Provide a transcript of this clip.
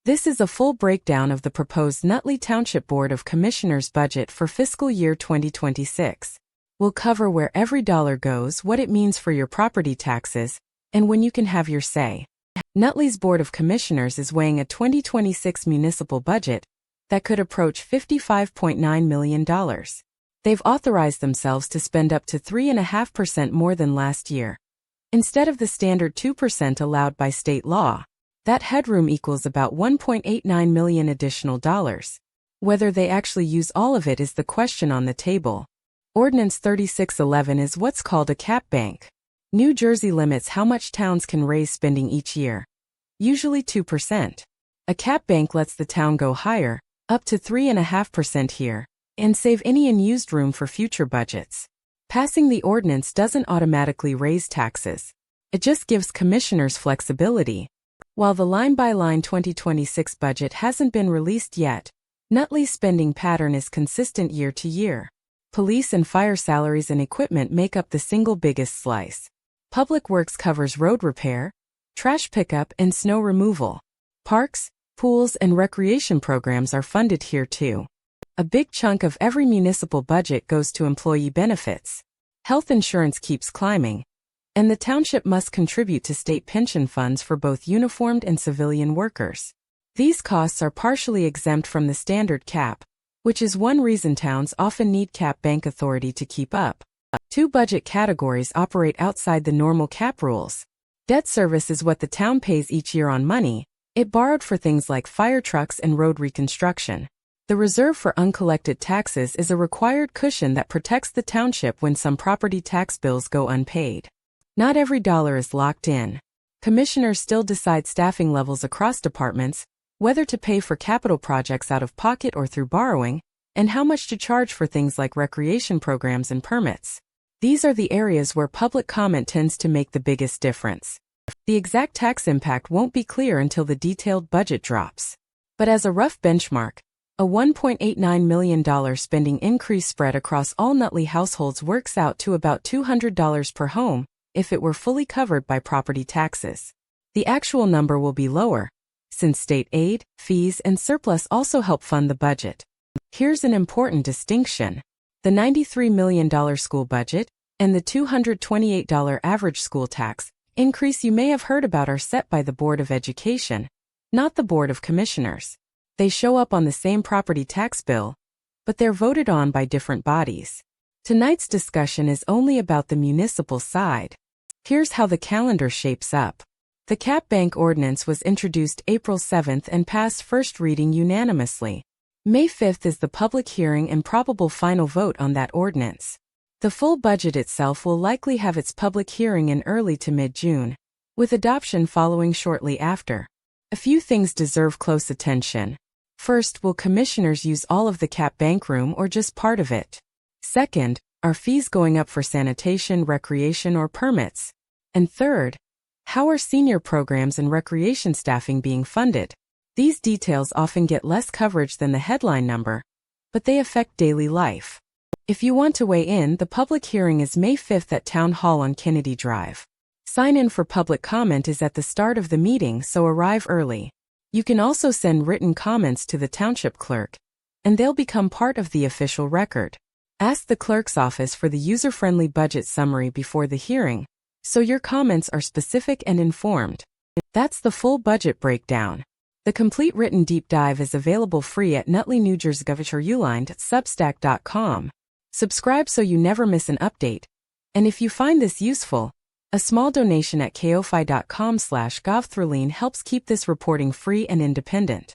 This is a full breakdown of the proposed Nutley Township Board of Commissioners budget for fiscal year 2026. We'll cover where every dollar goes, what it means for your property taxes, and when you can have your say. Nutley's Board of Commissioners is weighing a 2026 municipal budget that could approach $55.9 million. They've authorized themselves to spend up to 3.5% more than last year. Instead of the standard 2% allowed by state law, that headroom equals about $1.89 million additional dollars. Whether they actually use all of it is the question on the table. Ordinance 3611 is what's called a cap bank. New Jersey limits how much towns can raise spending each year. Usually 2%. A cap bank lets the town go higher, up to 3.5% here, and save any unused room for future budgets. Passing the ordinance doesn't automatically raise taxes. It just gives commissioners flexibility. While the line-by-line 2026 budget hasn't been released yet, Nutley's spending pattern is consistent year to year. Police and fire salaries and equipment make up the single biggest slice. Public Works covers road repair, trash pickup, and snow removal. Parks, pools, and recreation programs are funded here too. A big chunk of every municipal budget goes to employee benefits. Health insurance keeps climbing, and the township must contribute to state pension funds for both uniformed and civilian workers. These costs are partially exempt from the standard cap, which is one reason towns often need cap bank authority to keep up. Two budget categories operate outside the normal cap rules. Debt service is what the town pays each year on money it borrowed for things like fire trucks and road reconstruction. The reserve for uncollected taxes is a required cushion that protects the township when some property tax bills go unpaid. Not every dollar is locked in. Commissioners still decide staffing levels across departments, whether to pay for capital projects out of pocket or through borrowing, and how much to charge for things like recreation programs and permits. These are the areas where public comment tends to make the biggest difference. The exact tax impact won't be clear until the detailed budget drops. But as a rough benchmark, a $1.89 million spending increase spread across all Nutley households works out to about $200 per home if it were fully covered by property taxes. The actual number will be lower, since state aid, fees, and surplus also help fund the budget. Here's an important distinction. The $93 million school budget and the $228 average school tax increase you may have heard about are set by the Board of Education, not the Board of Commissioners. They show up on the same property tax bill, but they're voted on by different bodies. Tonight's discussion is only about the municipal side. Here's how the calendar shapes up. The cap bank ordinance was introduced April 7th and passed first reading unanimously. May 5th is the public hearing and probable final vote on that ordinance. The full budget itself will likely have its public hearing in early to mid-June, with adoption following shortly after. A few things deserve close attention. First, will commissioners use all of the cap bank room or just part of it? Second, are fees going up for sanitation, recreation, or permits? And third, how are senior programs and recreation staffing being funded? These details often get less coverage than the headline number, but they affect daily life. If you want to weigh in, the public hearing is May 5th at Town Hall on Kennedy Drive. Sign-in for public comment is at the start of the meeting, so arrive early. You can also send written comments to the township clerk, and they'll become part of the official record. Ask the clerk's office for the user-friendly budget summary before the hearing, so your comments are specific and informed. That's the full budget breakdown. The complete written deep dive is available free at Nutley, New Jersey Substack.com. Subscribe so you never miss an update. And if you find this useful, a small donation at ko-fi.com/govthrleen helps keep this reporting free and independent.